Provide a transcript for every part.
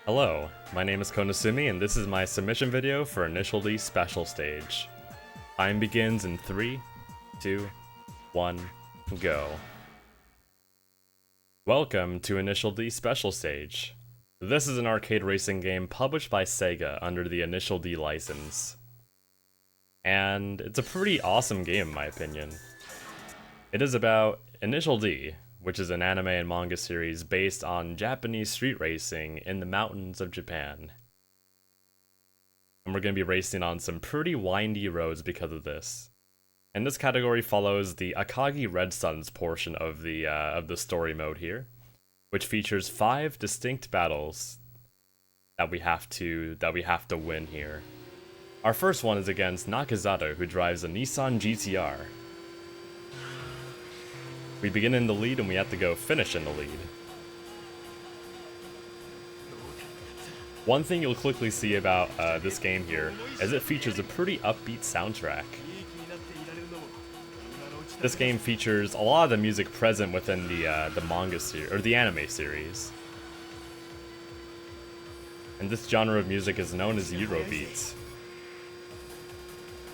Hello, my name is Konasumi and this is my submission video for Initial D Special Stage. Time begins in 3, 2, 1, go. Welcome to Initial D Special Stage. This is an arcade racing game published by Sega under the Initial D license. And it's a pretty awesome game in my opinion. It is about Initial D, which is an anime and manga series based on Japanese street racing in the mountains of Japan. And we're going to be racing on some pretty windy roads because of this. And this category follows the Akagi Red Suns portion of the story mode here, which features 5 distinct battles that we have to win here. Our first one is against Nakazato, who drives a Nissan GTR. We begin in the lead and we have to go finish in the lead. One thing you'll quickly see about this game here is it features a pretty upbeat soundtrack. This game features a lot of the music present within the manga series, or the anime series. And this genre of music is known as Eurobeat.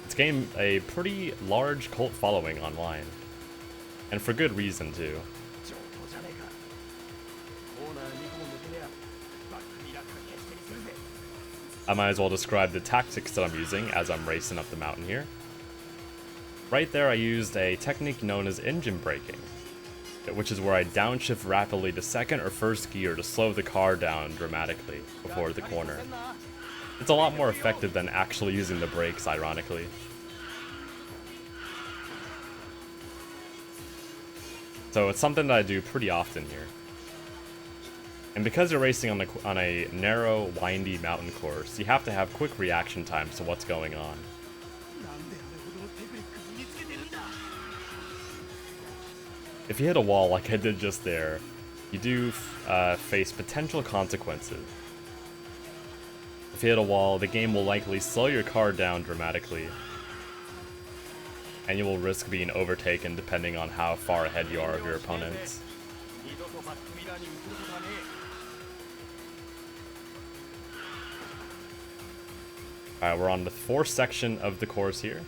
It's gained a pretty large cult following online. And for good reason, too. I might as well describe the tactics that I'm using as I'm racing up the mountain here. Right there I used a technique known as engine braking, which is where I downshift rapidly to second or first gear to slow the car down dramatically before the corner. It's a lot more effective than actually using the brakes, ironically. So it's something that I do pretty often here. And because you're racing on a narrow, windy mountain course, you have to have quick reaction times to what's going on. If you hit a wall like I did just there, you do face potential consequences. If you hit a wall, the game will likely slow your car down dramatically, and you will risk being overtaken depending on how far ahead you are of your opponents. Alright, we're on the 4th section of the course here.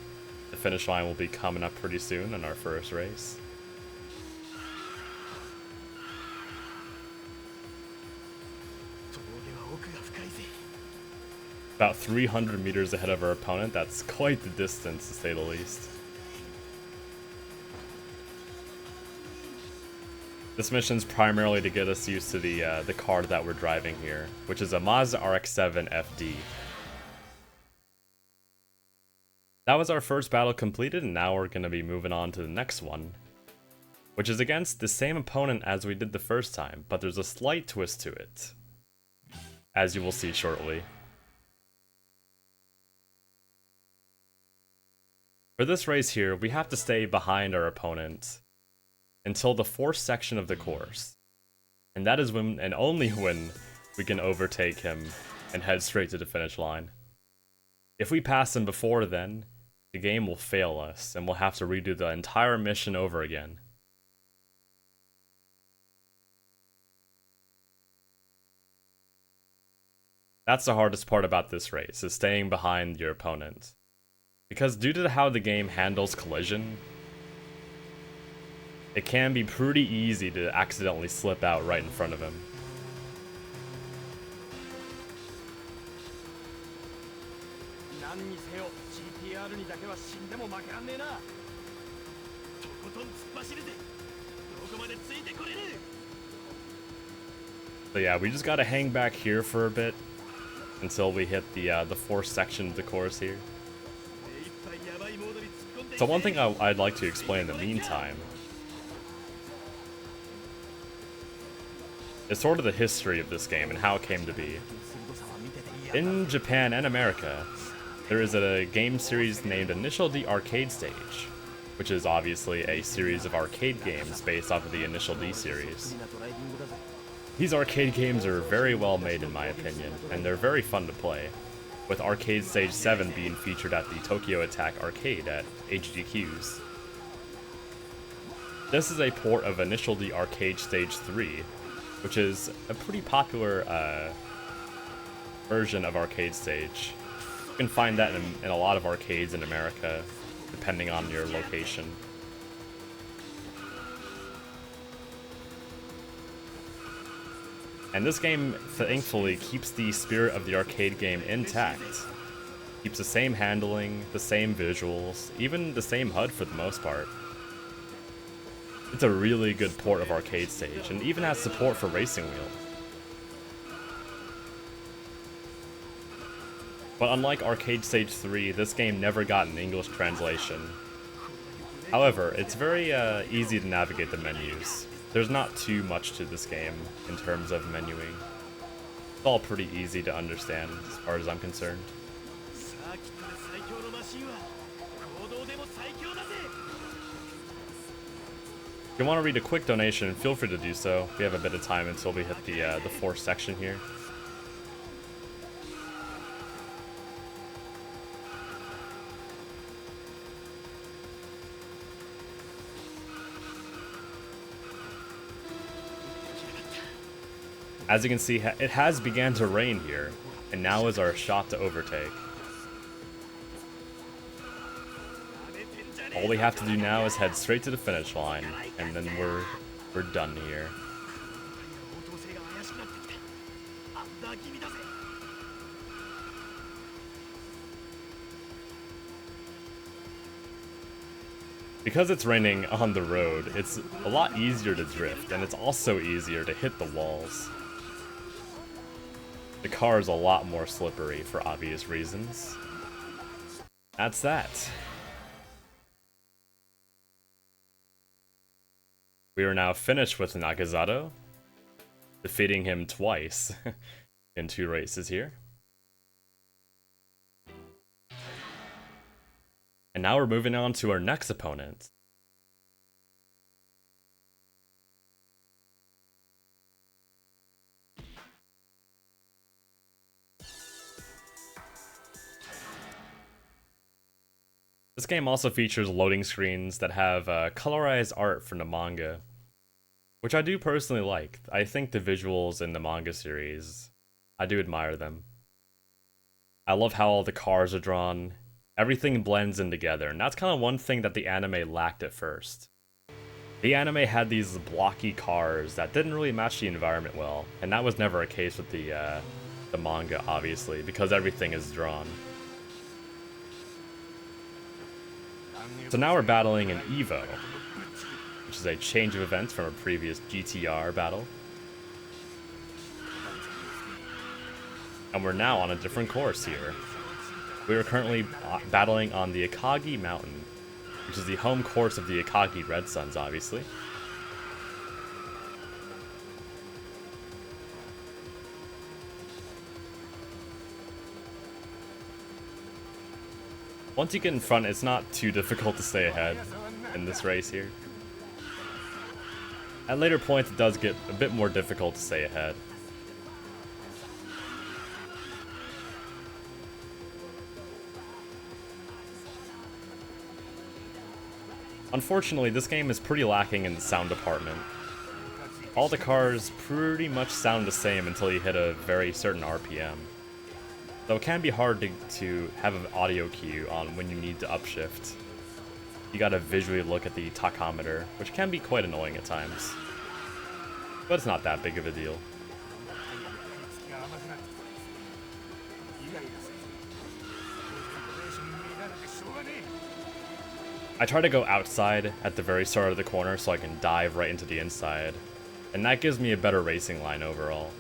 The finish line will be coming up pretty soon in our first race. About 300 meters ahead of our opponent. That's quite the distance, to say the least. This mission's primarily to get us used to the car that we're driving here, which is a Mazda RX-7 FD. That was our first battle completed, and now we're going to be moving on to the next one, which is against the same opponent as we did the first time, but there's a slight twist to it, as you will see shortly. For this race here, we have to stay behind our opponent until the 4th section of the course. And that is when, and only when, we can overtake him and head straight to the finish line. If we pass him before then, the game will fail us, and we'll have to redo the entire mission over again. That's the hardest part about this race, is staying behind your opponent. Because due to how the game handles collision, it can be pretty easy to accidentally slip out right in front of him. So yeah, we just gotta hang back here for a bit until we hit the 4th section of the course here. So one thing I'd like to explain in the meantime is sort of the history of this game and how it came to be. In Japan and America, there is a game series named Initial D Arcade Stage, which is obviously a series of arcade games based off of the Initial D series. These arcade games are very well made in my opinion, and they're very fun to play, with Arcade Stage 7 being featured at the Tokyo Attack Arcade at SGDQ's. This is a port of Initial D Arcade Stage 3, which is a pretty popular version of Arcade Stage. You can find that in a lot of arcades in America, depending on your location. And this game, thankfully, keeps the spirit of the arcade game intact. Keeps the same handling, the same visuals, even the same HUD for the most part. It's a really good port of Arcade Stage, and even has support for Racing Wheel. But unlike Arcade Stage 3, this game never got an English translation. However, it's very easy to navigate the menus. There's not too much to this game in terms of menuing. It's all pretty easy to understand as far as I'm concerned. If you want to read a quick donation, feel free to do so. We have a bit of time until we hit the fourth section here. As you can see, it has began to rain here, and now is our shot to overtake. All we have to do now is head straight to the finish line, and then we're done here. Because it's raining on the road, it's a lot easier to drift, and it's also easier to hit the walls. The car is a lot more slippery for obvious reasons. That's that. We are now finished with Nakazato, defeating him twice in 2 races here. And now we're moving on to our next opponent. This game also features loading screens that have colorized art from the manga, which I do personally like. I think the visuals in the manga series, I do admire them. I love how all the cars are drawn. Everything blends in together, and that's kind of one thing that the anime lacked at first. The anime had these blocky cars that didn't really match the environment well, and that was never a case with the manga, obviously, because everything is drawn. So now we're battling an Evo, which is a change of events from a previous GTR battle. And we're now on a different course here. We are currently battling on the Akagi Mountain, which is the home course of the Akagi Red Suns, obviously. Once you get in front, it's not too difficult to stay ahead in this race here. At later points, it does get a bit more difficult to stay ahead. Unfortunately, this game is pretty lacking in the sound department. All the cars pretty much sound the same until you hit a very certain RPM. Though it can be hard to have an audio cue on when you need to upshift. You gotta visually look at the tachometer, which can be quite annoying at times. But it's not that big of a deal. I try to go outside at the very start of the corner so I can dive right into the inside, and that gives me a better racing line overall.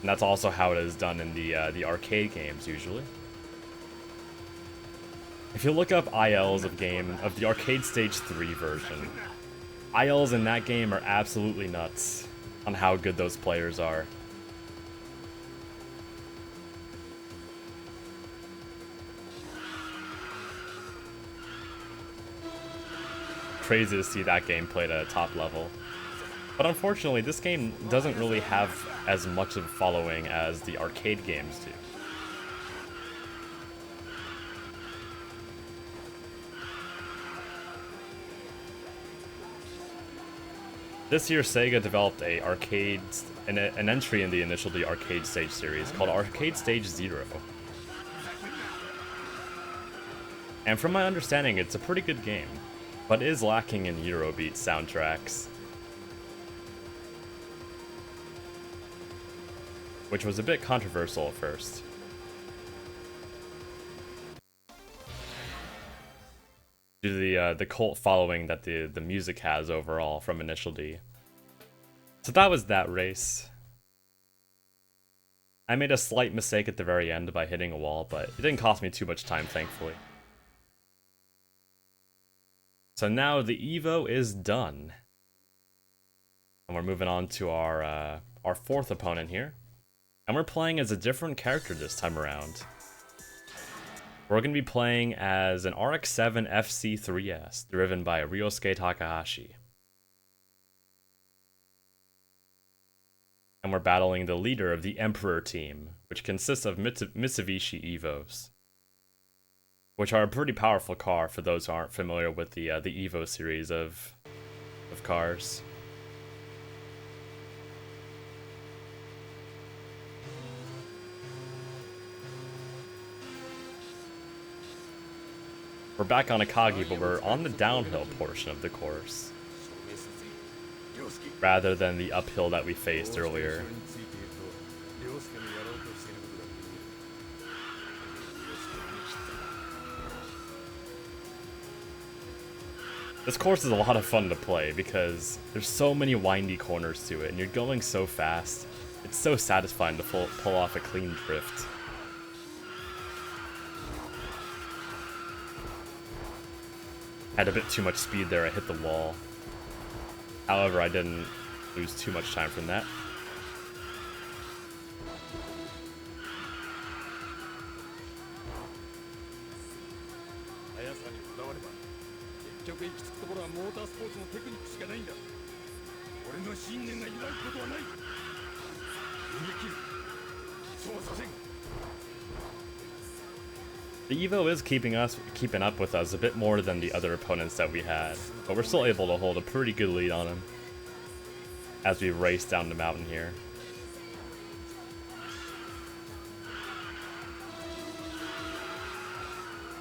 And that's also how it is done in the arcade games usually. If you look up ILs of the Arcade Stage 3 version, ILs in that game are absolutely nuts on how good those players are. Crazy to see that game played at a top level. But unfortunately, this game doesn't really have as much of a following as the arcade games do. This year, Sega developed an entry in the Initial D arcade stage series called Arcade Stage 0. And from my understanding, it's a pretty good game, but is lacking in Eurobeat soundtracks, which was a bit controversial at first. Due to the cult following that the music has overall from Initial D. So that was that race. I made a slight mistake at the very end by hitting a wall, but it didn't cost me too much time, thankfully. So now the Evo is done. And we're moving on to our fourth opponent here. And we're playing as a different character this time around. We're going to be playing as an RX-7 FC3S, driven by Ryosuke Takahashi. And we're battling the leader of the Emperor team, which consists of Mitsubishi Evos, which are a pretty powerful car for those who aren't familiar with the Evo series of cars. We're back on Akagi, but we're on the downhill portion of the course, rather than the uphill that we faced earlier. This course is a lot of fun to play because there's so many windy corners to it, and you're going so fast. It's so satisfying to pull off a clean drift. Had a bit too much speed there, I hit the wall. However, I didn't lose too much time from that. The Evo is keeping up with us a bit more than the other opponents that we had, but we're still able to hold a pretty good lead on him as we race down the mountain here.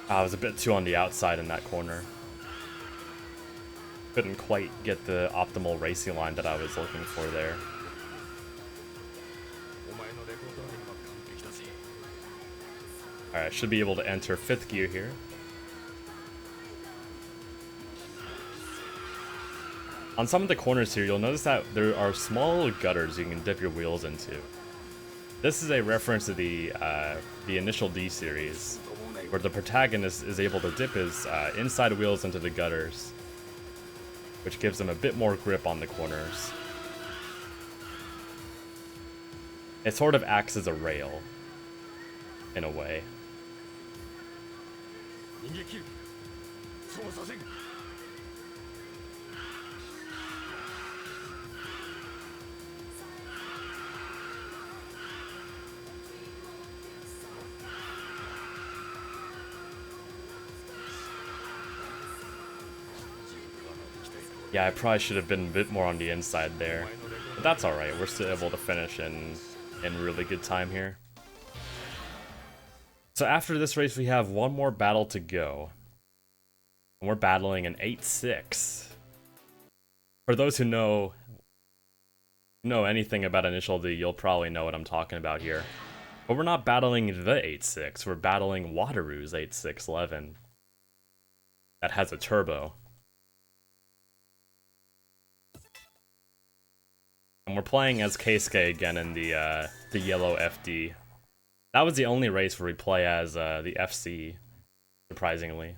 I was a bit too on the outside in that corner. Couldn't quite get the optimal racing line that I was looking for there. Alright, should be able to enter 5th gear here. On some of the corners here, you'll notice that there are small gutters you can dip your wheels into. This is a reference to the Initial D series, where the protagonist is able to dip his inside wheels into the gutters, which gives him a bit more grip on the corners. It sort of acts as a rail, in a way. Yeah, I probably should have been a bit more on the inside there, but that's alright, we're still able to finish in really good time here. So after this race, we have one more battle to go. And we're battling an 8-6. For those who know anything about Initial D, you'll probably know what I'm talking about here. But we're not battling the 8-6, we're battling Wataru's 8-6-11. That has a turbo. And we're playing as Keisuke again in the yellow FD. That was the only race where we play as the FC, surprisingly.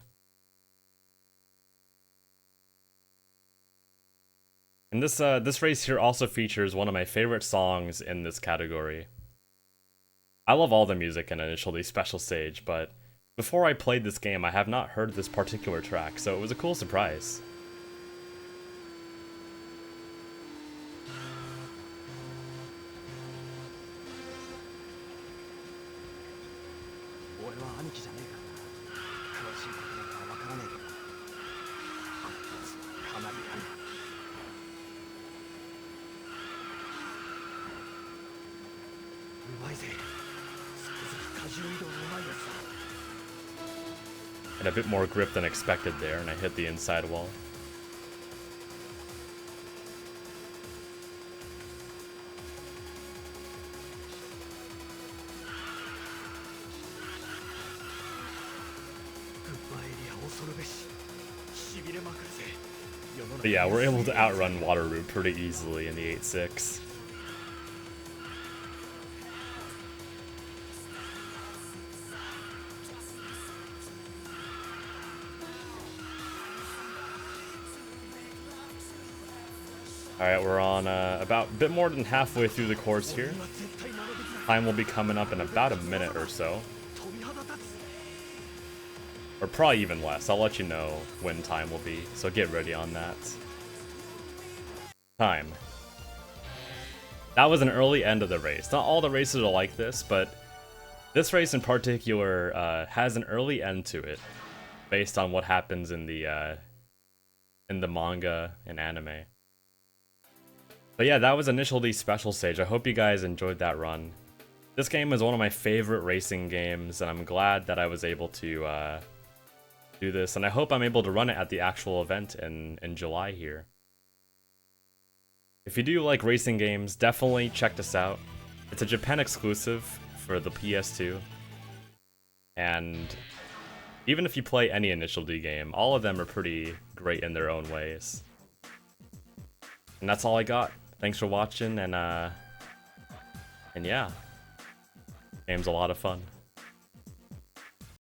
And this race here also features one of my favorite songs in this category. I love all the music in Initial D Special Stage, but before I played this game, I have not heard this particular track, so it was a cool surprise. Had a bit more grip than expected there, and I hit the inside wall. But yeah, we're able to outrun Wateroo pretty easily in the 8-6. Alright, we're on about a bit more than halfway through the course here. Time will be coming up in about a minute or so. Or probably even less. I'll let you know when time will be, so get ready on that. Time. That was an early end of the race. Not all the races are like this, but this race in particular has an early end to it, based on what happens in the manga and anime. But yeah, that was Initial D Special Stage. I hope you guys enjoyed that run. This game is one of my favorite racing games, and I'm glad that I was able to do this, and I hope I'm able to run it at the actual event in July here. If you do like racing games, definitely check this out. It's a Japan exclusive for the PS2, and even if you play any Initial D game, all of them are pretty great in their own ways. And that's all I got. Thanks for watching, and yeah, game's a lot of fun.